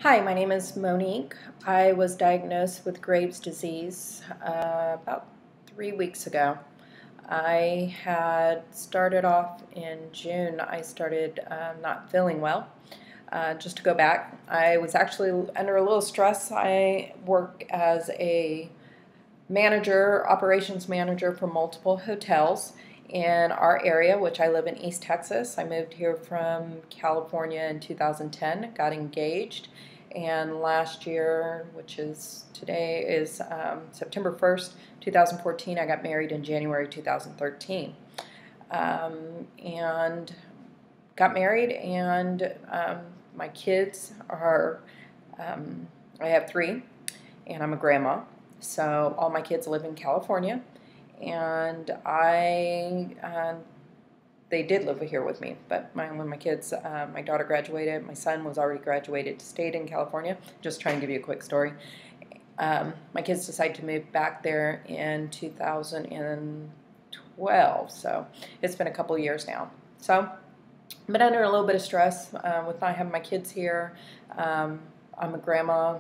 Hi, my name is Monique. I was diagnosed with Graves' disease about 3 weeks ago. I had started off in June. I started not feeling well. Just to go back, I was actually under a little stress. I work as a manager, operations manager for multiple hotels in our area, which I live in East Texas. I moved here from California in 2010, got engaged, and last year, which is today, is September 1st, 2014, I got married in January 2013. And got married, and my kids are, I have three, and I'm a grandma. So all my kids live in California, and they did live here with me. But when my kids, my daughter graduated, my son was already graduated, stayed in California. Just trying to give you a quick story. My kids decided to move back there in 2012, so it's been a couple of years now. So I've been under a little bit of stress with not having my kids here. I'm a grandma,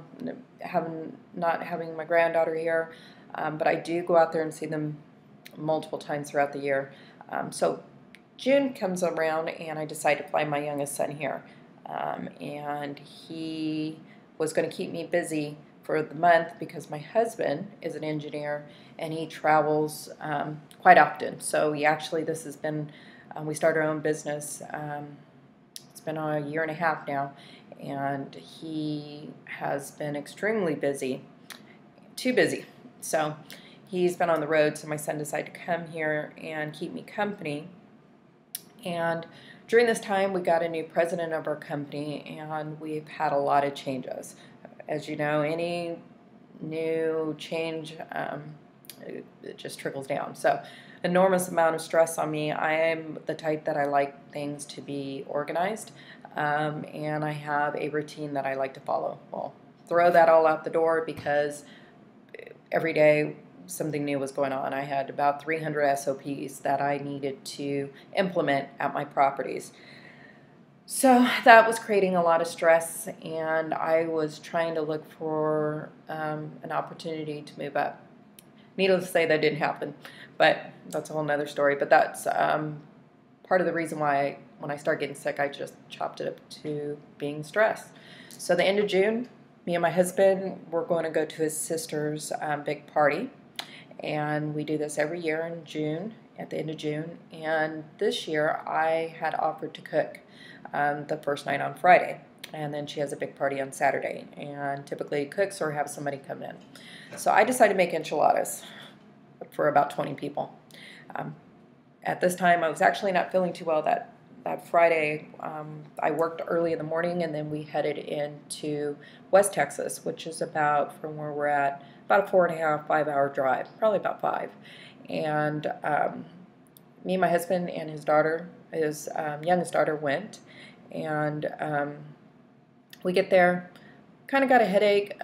not having my granddaughter here, but I do go out there and see them multiple times throughout the year. So June comes around, and I decide to fly my youngest son here, and he was going to keep me busy for the month because my husband is an engineer and he travels quite often. So this has been, we started our own business. It's been a year and a half now, and he has been extremely busy, too busy. So he's been on the road, so my son decided to come here and keep me company. And during this time, we got a new president of our company, and we've had a lot of changes. As you know, any new change, it just trickles down. So enormous amount of stress on me. I am the type that I like things to be organized, and I have a routine that I like to follow. Well, throw that all out the door because every day something new was going on. I had about 300 SOPs that I needed to implement at my properties. So that was creating a lot of stress, and I was trying to look for an opportunity to move up. Needless to say, that didn't happen, but that's a whole nother story. But that's part of the reason why when I started getting sick, I just chopped it up to being stressed. So the end of June, me and my husband were going to go to his sister's big party, and we do this every year in June, at the end of June. And this year, I had offered to cook the first night on Friday, and then she has a big party on Saturday, and typically cooks or have somebody come in. So I decided to make enchiladas for about 20 people. At this time, I was actually not feeling too well that Friday. I worked early in the morning, and then we headed into West Texas, which is about, from where we're at, about a 4.5, 5-hour drive, probably about 5. And me and my husband and his daughter, his youngest daughter, went, and we get there, kind of got a headache,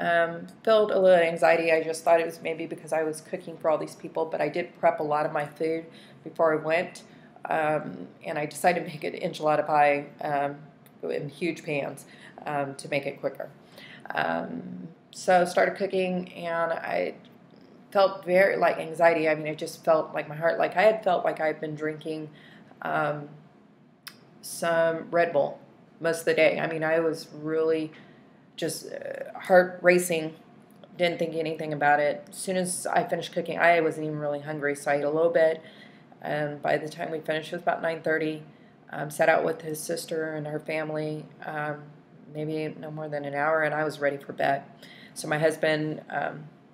felt a little anxiety. I just thought it was maybe because I was cooking for all these people, but I did prep a lot of my food before I went, and I decided to make an enchilada pie in huge pans to make it quicker. So started cooking, and I felt very like anxiety. I mean, it just felt like my heart, like I had felt like I'd been drinking some Red Bull most of the day. I mean, I was really just heart racing, didn't think anything about it. As soon as I finished cooking, I wasn't even really hungry, so I ate a little bit, and by the time we finished, it was about 9:30. Sat out with his sister and her family, maybe no more than an hour, and I was ready for bed. So my husband,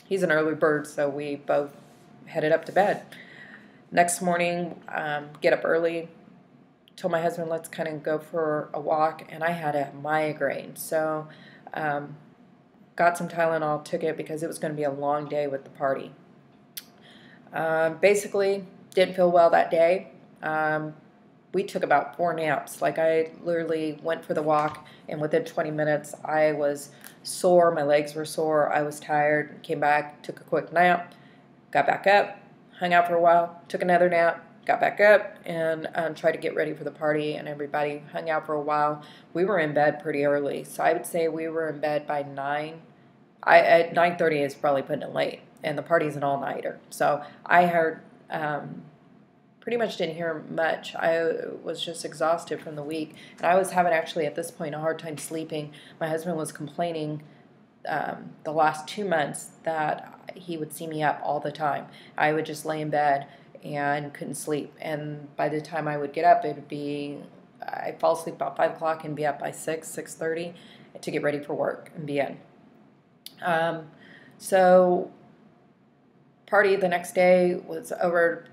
he's an early bird, so we both headed up to bed. Next morning, get up early, told my husband, let's kind of go for a walk, and I had a migraine. So got some Tylenol, took it because it was going to be a long day with the party. Basically, didn't feel well that day. We took about 4 naps. Like, I literally went for the walk, and within 20 minutes, I was sore. My legs were sore. I was tired. Came back, took a quick nap, got back up, hung out for a while, took another nap, got back up and tried to get ready for the party, and everybody hung out for a while. We were in bed pretty early, so I would say we were in bed by 9. At 9:30 is probably putting it late, and the party's an all-nighter. So I heard, pretty much didn't hear much. I was just exhausted from the week, and I was having actually at this point a hard time sleeping. My husband was complaining the last 2 months that he would see me up all the time. I would just lay in bed and couldn't sleep, and by the time I would get up, it would be, I'd fall asleep about 5 o'clock and be up by 6:30 to get ready for work and be in. So party the next day was over,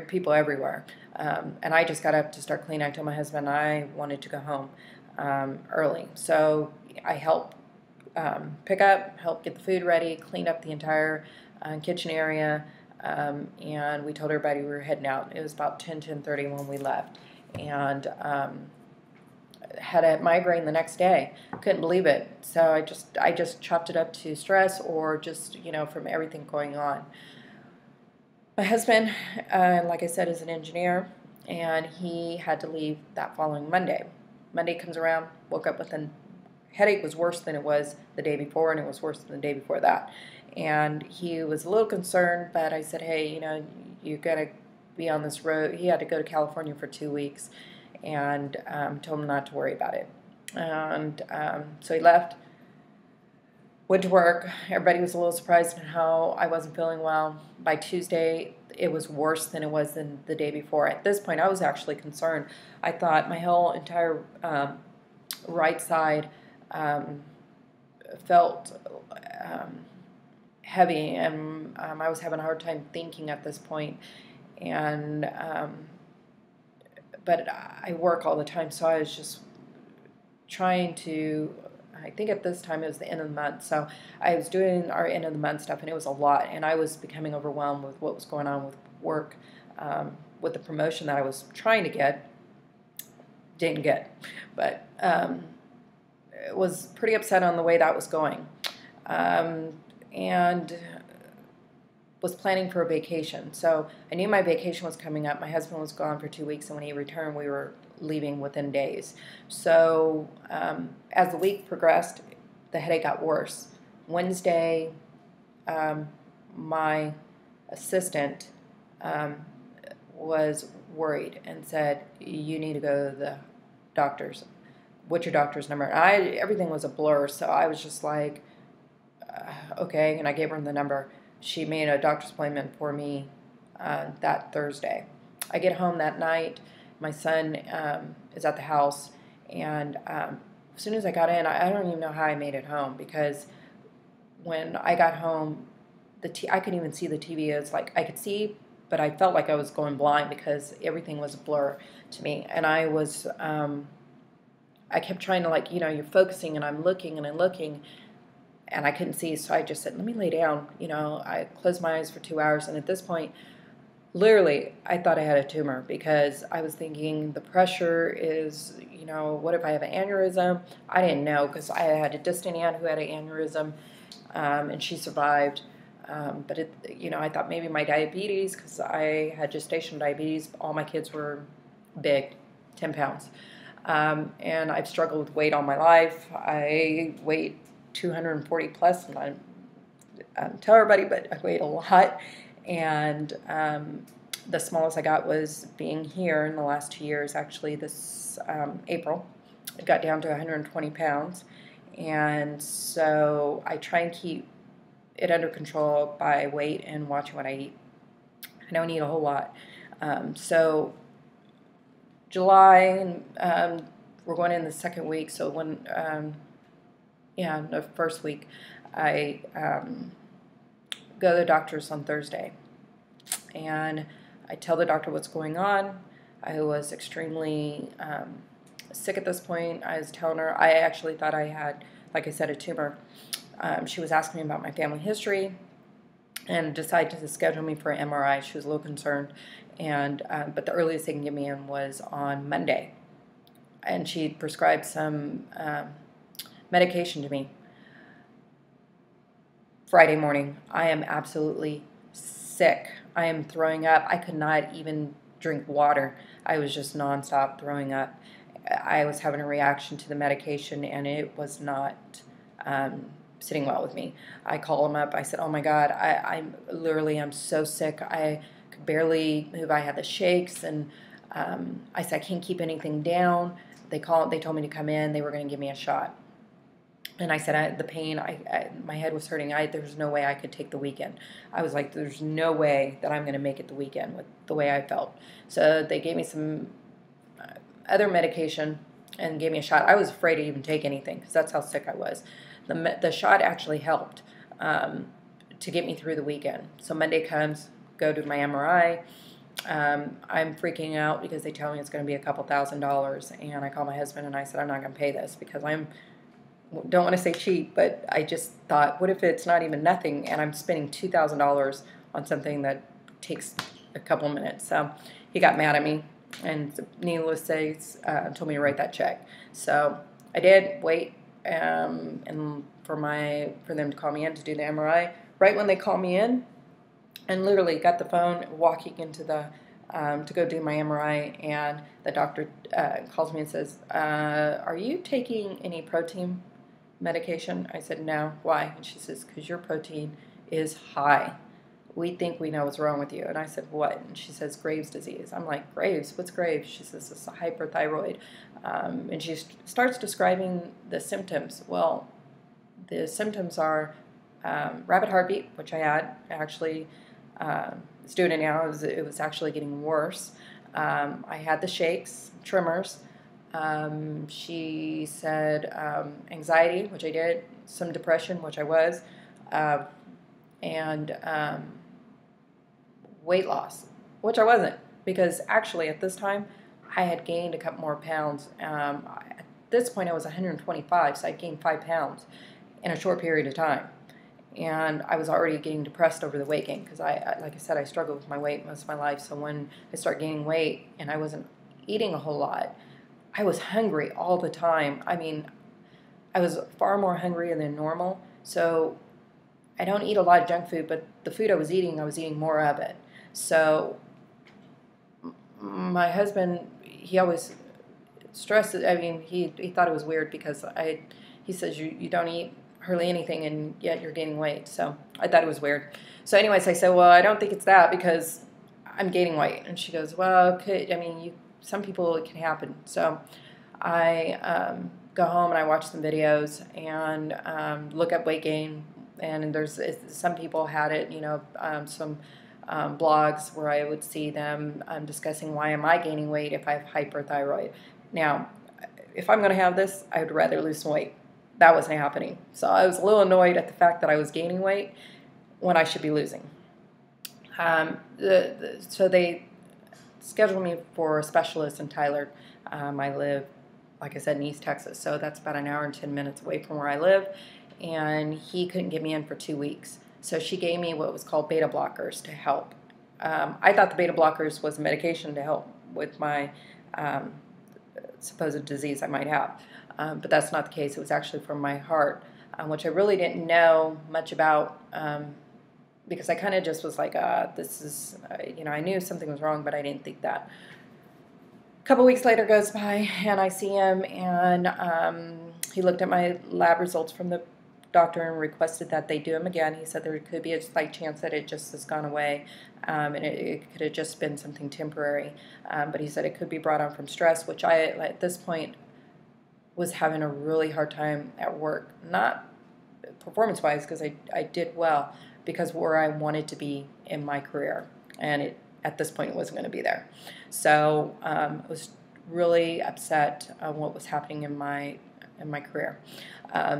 people everywhere. And I just got up to start cleaning. I told my husband I wanted to go home early. So I helped pick up, help get the food ready, clean up the entire kitchen area, and we told everybody we were heading out. It was about 10:30 when we left, and had a migraine the next day. Couldn't believe it. So I just chopped it up to stress, or just, from everything going on. My husband, like I said, is an engineer, and he had to leave that following Monday. Monday comes around, woke up with a headache. Was worse than it was the day before, and it was worse than the day before that. And he was a little concerned, but I said, hey, you got to be on this road. He had to go to California for 2 weeks, and told him not to worry about it. And so he left, went to work. Everybody was a little surprised at how I wasn't feeling well. By Tuesday, it was worse than it was than the day before. At this point, I was actually concerned. I thought my whole entire right side felt heavy, and I was having a hard time thinking at this point. And but I work all the time, so I was just trying to, I think at this time it was the end of the month, so I was doing our end of the month stuff, and it was a lot, and I was becoming overwhelmed with what was going on with work, with the promotion that I was trying to get, didn't get, but was pretty upset on the way that was going, and was planning for a vacation. So I knew my vacation was coming up. My husband was gone for 2 weeks, and when he returned, we were leaving within days. So as the week progressed, the headache got worse. Wednesday, my assistant was worried and said, you need to go to the doctor's. What's your doctor's number? Everything was a blur, so I was just like, okay, and I gave her the number. She made a doctor's appointment for me that Thursday. I get home that night. My son is at the house, and as soon as I got in, I don't even know how I made it home, because when I got home, I couldn't even see the TV. It was like I could see, but I felt like I was going blind because everything was a blur to me. And I was, I kept trying to, you're focusing, and I'm looking, and I couldn't see, so I just said, let me lay down. I closed my eyes for 2 hours, and at this point, literally, I thought I had a tumor, because I was thinking the pressure is, what if I have an aneurysm? I didn't know, because I had a distant aunt who had an aneurysm, and she survived. But I thought maybe my diabetes, because I had gestational diabetes. All my kids were big, 10 pounds. And I've struggled with weight all my life. I weighed 240 plus, and I don't tell everybody, but I weighed a lot. And the smallest I got was being here in the last 2 years. Actually, this April, it got down to 120 pounds. And so I try and keep it under control by weight and watching what I eat. I don't eat a whole lot. So July, we're going in the second week. So when, the first week, I go to the doctor's on Thursday, and I tell the doctor what's going on. I was extremely sick at this point. I was telling her I actually thought I had, like I said, a tumor. She was asking me about my family history, and decided to schedule me for an MRI. She was a little concerned, and but the earliest they can get me in was on Monday, and she prescribed some medication to me. Friday morning, I am absolutely sick. I am throwing up. I could not even drink water. I was just nonstop throwing up. I was having a reaction to the medication, and it was not sitting well with me. I called him up. I said, "Oh my God, I'm so sick. I could barely move. I had the shakes, and I said I can't keep anything down." They told me to come in. They were going to give me a shot. And I said, the pain, my head was hurting. There was no way I could take the weekend. I was like, there's no way that I'm going to make it the weekend with the way I felt. So they gave me some other medication and gave me a shot. I was afraid to even take anything because that's how sick I was. The shot actually helped to get me through the weekend. So Monday comes, go to my MRI. I'm freaking out because they tell me it's going to be a couple $1,000s. And I call my husband and I said, I'm not going to pay this because don't want to say cheap, but I just thought, what if it's not even nothing and I'm spending $2,000 on something that takes a couple minutes? So he got mad at me, and needless to say, told me to write that check. So I did wait, and for them to call me in to do the MRI. Right when they call me in, and literally got the phone, walking into the to go do my MRI, and the doctor calls me and says, "Are you taking any protein medication?" I said, "No." "Why?" And she says, "Because your protein is high. We think we know what's wrong with you." And I said, "What?" And she says, "Graves' disease." I'm like, "Graves? What's Graves?" She says, "It's a hyperthyroid." And she starts describing the symptoms. Well, the symptoms are rapid heartbeat, which I had. Actually, it's doing it now. It was actually getting worse. I had the shakes, tremors. She said anxiety, which I did, some depression, which I was, and weight loss, which I wasn't, because actually at this time I had gained a couple more pounds. At this point I was 125, so I gained 5 pounds in a short period of time. And I was already getting depressed over the weight gain because like I said, I struggled with my weight most of my life. So when I started gaining weight and I wasn't eating a whole lot, I was hungry all the time. I mean, I was far more hungry than normal. So I don't eat a lot of junk food, but the food I was eating more of it. So my husband, he always stressed it. I mean, he thought it was weird because he says you don't eat hardly anything and yet you're gaining weight. So I thought it was weird. So anyways, I said, well, I don't think it's that because I'm gaining weight. And she goes, well, okay, I mean, some people it can happen. So I go home and I watch some videos and look up weight gain. And some people had it, some blogs where I would see them discussing why am I gaining weight if I have hyperthyroid. Now, if I'm going to have this, I would rather lose some weight. That wasn't happening. So I was a little annoyed at the fact that I was gaining weight when I should be losing. So they scheduled me for a specialist in Tyler. I live, like I said, in East Texas, so that's about an hour and 10 minutes away from where I live. And he couldn't get me in for 2 weeks. So she gave me what was called beta blockers to help. I thought the beta blockers was a medication to help with my supposed disease I might have. But that's not the case. It was actually from my heart, which I really didn't know much about because I kind of just was like, this is, I knew something was wrong, but I didn't think that. A couple weeks later goes by, and I see him, and he looked at my lab results from the doctor and requested that they do them again. He said there could be a slight chance that it just has gone away, and it could have just been something temporary. But he said it could be brought on from stress, which I, at this point, was having a really hard time at work. Not performance-wise, because I did well, because where I wanted to be in my career. And at this point, it wasn't going to be there. So I was really upset on what was happening in my career.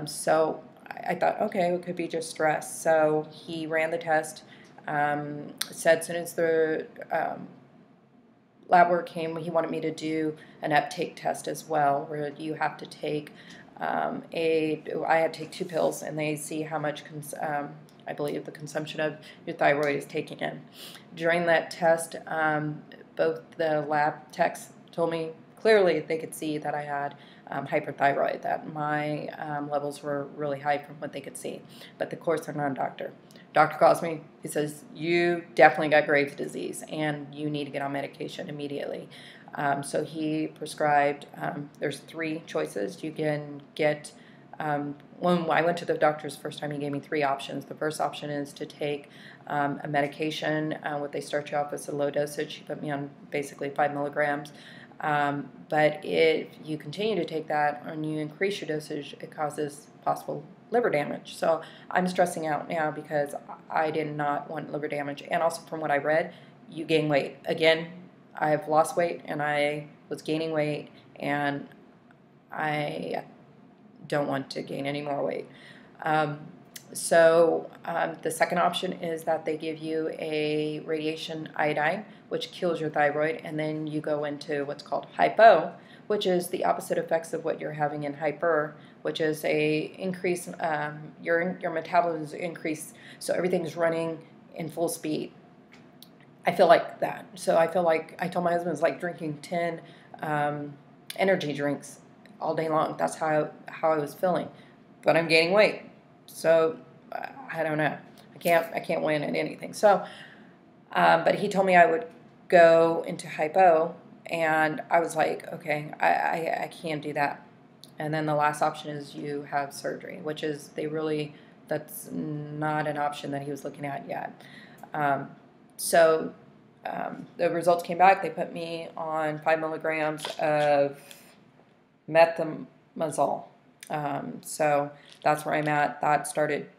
So I thought, okay, it could be just stress. So he ran the test, said as soon as the lab work came, he wanted me to do an uptake test as well, where you have to take I had to take 2 pills, and they see how much, I believe, the consumption of your thyroid is taking in. During that test, both the lab techs told me, clearly they could see that I had hyperthyroid, that my levels were really high from what they could see. But of course, they're not a doctor. Doctor calls me. He says, you definitely got Graves' disease and you need to get on medication immediately. So he prescribed, there's 3 choices. You can get, when I went to the doctor's the first time, he gave me 3 options. The first option is to take a medication. What they start you off with is a low dosage. He put me on basically 5 milligrams. But if you continue to take that and you increase your dosage, it causes possible liver damage. So I'm stressing out now because I did not want liver damage. And also from what I read, you gain weight. Again, I've lost weight and I was gaining weight and I don't want to gain any more weight. So the second option is that they give you a radiation iodine, which kills your thyroid, and then you go into what's called hypo, which is the opposite effects of what you're having in hyper, which is a increase, your metabolism increase, so everything's running in full speed. I feel like that. So I feel like, I told my husband, it's like drinking 10 energy drinks all day long. That's how I was feeling. But I'm gaining weight. So I don't know. I can't win at anything. So, but he told me I would go into hypo, and I was like, okay, I can't do that. And then the last option is you have surgery, which is that's not an option that he was looking at yet. So the results came back. They put me on 5 milligrams of methimazole. So that's where I'm at. That started,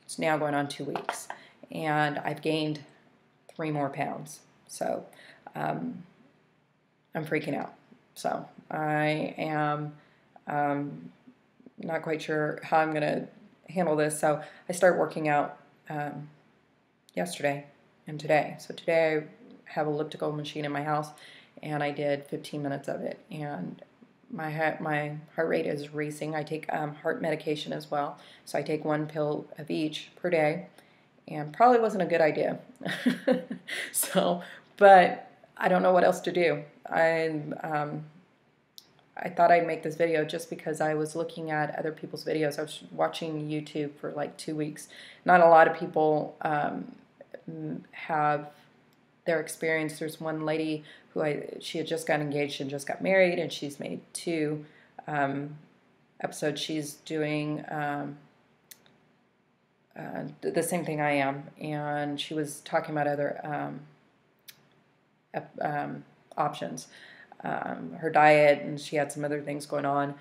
it's now going on 2 weeks. And I've gained 3 more pounds. So I'm freaking out. So I am not quite sure how I'm going to handle this. So I started working out yesterday and today. So today I have an elliptical machine in my house, and I did 15 minutes of it. And my heart rate is racing. I take heart medication as well. So I take 1 pill of each per day, and probably wasn't a good idea. So, but I don't know what else to do. I thought I'd make this video just because I was looking at other people's videos. I was watching YouTube for like 2 weeks. Not a lot of people have their experience. There's one lady who she had just got engaged and just got married, and she's made 2 episodes. She's doing the same thing I am, and she was talking about other options. Her diet, and she had some other things going on,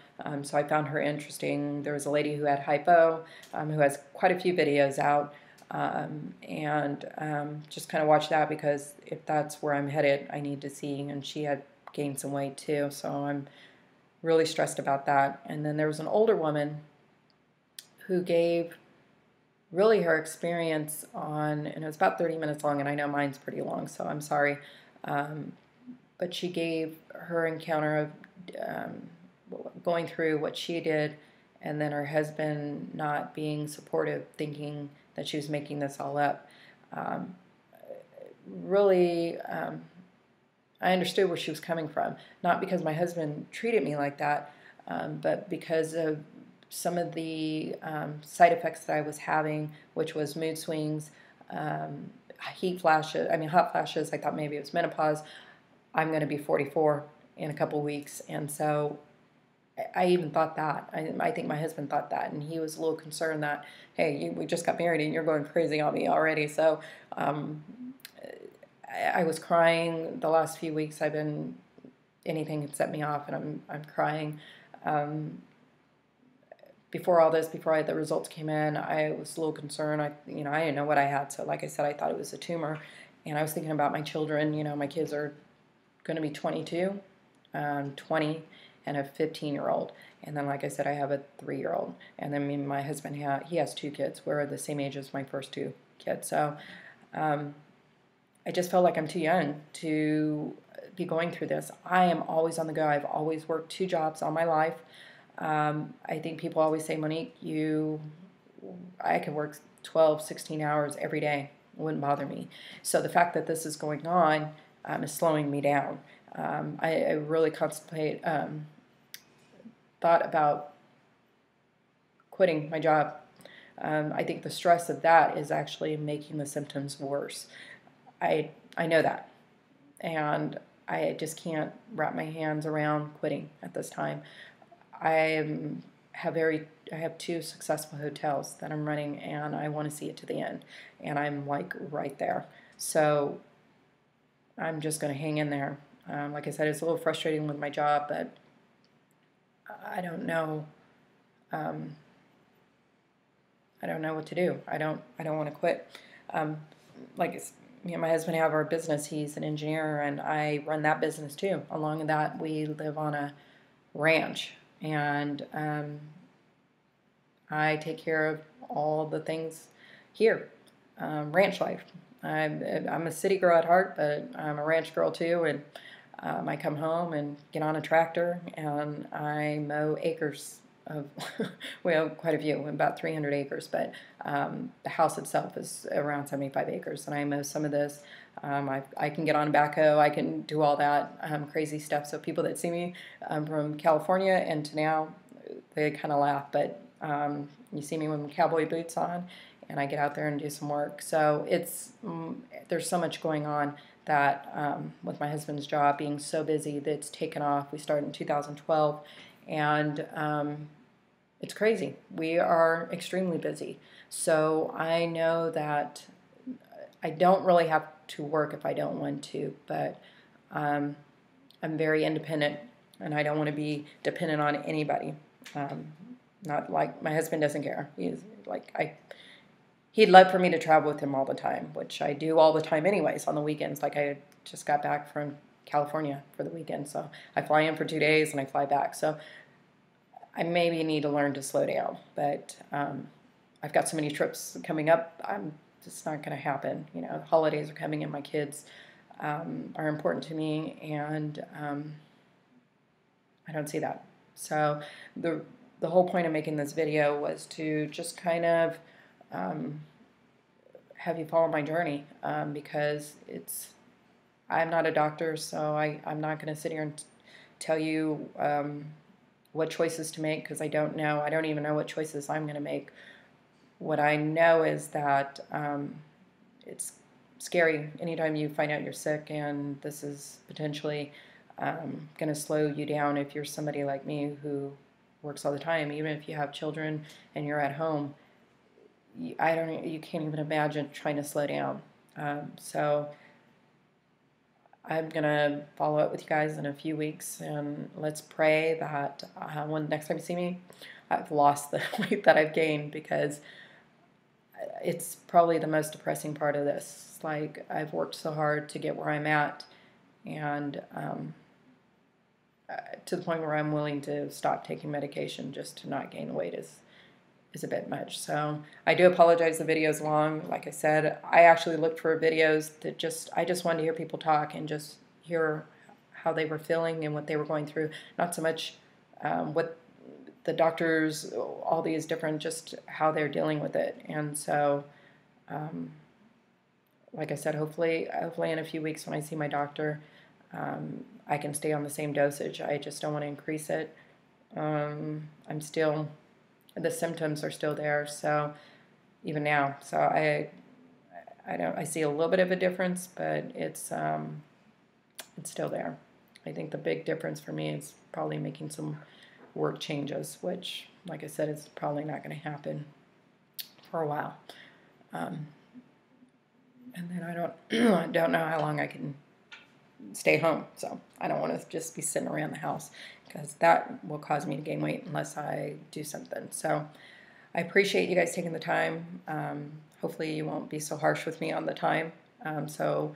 so I found her interesting. There was a lady who had hypo, who has quite a few videos out, and just kind of watch that, because if that's where I'm headed, I need to see. And she had gained some weight too, so I'm really stressed about that. And then there was an older woman who gave really her experience on, and it was about 30 minutes long, and I know mine's pretty long, so I'm sorry. But she gave her encounter of going through what she did, and then her husband not being supportive, thinking that she was making this all up. Really, I understood where she was coming from. Not because my husband treated me like that, but because of some of the side effects that I was having, which was mood swings, hot flashes. I thought maybe it was menopause. I'm going to be 44 in a couple weeks, and so I even thought that. I think my husband thought that, and he was a little concerned that, hey, we just got married and you're going crazy on me already. So I was crying the last few weeks. Anything had set me off, and I'm crying. Before all this, before the results came in, I was a little concerned. I didn't know what I had. So like I said, I thought it was a tumor, and I was thinking about my children. My kids are going to be 22, 20, and a 15-year-old. And then, like I said, I have a 3-year-old. And then me and my husband, he has 2 kids. We're the same age as my first 2 kids. So I just felt like I'm too young to be going through this. I am always on the go. I've always worked 2 jobs all my life. I think people always say, Monique, I could work 12, 16 hours every day. It wouldn't bother me. So the fact that this is going on is slowing me down. I really thought about quitting my job. I think the stress of that is actually making the symptoms worse. I know that, and I just can't wrap my hands around quitting at this time. I have 2 successful hotels that I'm running, and I want to see it to the end, and I'm like right there. So I'm just going to hang in there. Like I said, it's a little frustrating with my job, but I don't know. Um, I don't know what to do. I don't want to quit. Like me and my husband have our business. He's an engineer, and I run that business too. Along with that, we live on a ranch, and I take care of all the things here, ranch life. I'm a city girl at heart, but I'm a ranch girl too, and I come home and get on a tractor, and I mow acres of, we have quite a few, about 300 acres, but the house itself is around 75 acres, and I mow some of this. I can get on a backhoe, I can do all that crazy stuff, so people that see me from California and to now, they kind of laugh, but you see me with my cowboy boots on, and I get out there and do some work. So there's so much going on that with my husband's job being so busy that it's taken off. We started in 2012, and it's crazy. We are extremely busy. So I know that I don't really have to work if I don't want to, but I'm very independent, and I don't want to be dependent on anybody. Not like my husband doesn't care. He'd love for me to travel with him all the time, which I do all the time anyways on the weekends. Like I just got back from California for the weekend, so I fly in for 2 days and I fly back. So I maybe need to learn to slow down, but I've got so many trips coming up. It's not going to happen. You know, the holidays are coming, and my kids are important to me, and I don't see that. So the whole point of making this video was to just kind of have you follow my journey, because I'm not a doctor, so I'm not going to sit here and tell you what choices to make, because I don't know. I don't even know what choices I'm going to make. What I know is that it's scary anytime you find out you're sick, and this is potentially going to slow you down if you're somebody like me who works all the time. Even if you have children and you're at home, you can't even imagine trying to slow down. So I'm going to follow up with you guys in a few weeks, and let's pray that when next time you see me, I've lost the weight that I've gained, because it's probably the most depressing part of this. It's like I've worked so hard to get where I'm at, and to the point where I'm willing to stop taking medication just to not gain weight is a bit much. So I do apologize the video's long. Like I said, I actually looked for videos that I just wanted to hear people talk and just hear how they were feeling and what they were going through. Not so much what the doctors, all these different, just how they're dealing with it. And so, like I said, hopefully in a few weeks when I see my doctor, I can stay on the same dosage. I just don't want to increase it. The symptoms are still there, so even now. So I see a little bit of a difference, but it's still there. I think the big difference for me is probably making some work changes, which, like I said, is probably not going to happen for a while. And then I don't know how long I can stay home, so I don't want to just be sitting around the house, because that will cause me to gain weight unless I do something. So I appreciate you guys taking the time. Hopefully you won't be so harsh with me on the time. So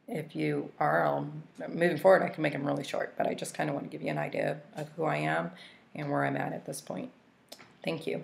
if you are, moving forward, I can make them really short, but I just kind of want to give you an idea of who I am and where I'm at this point. Thank you.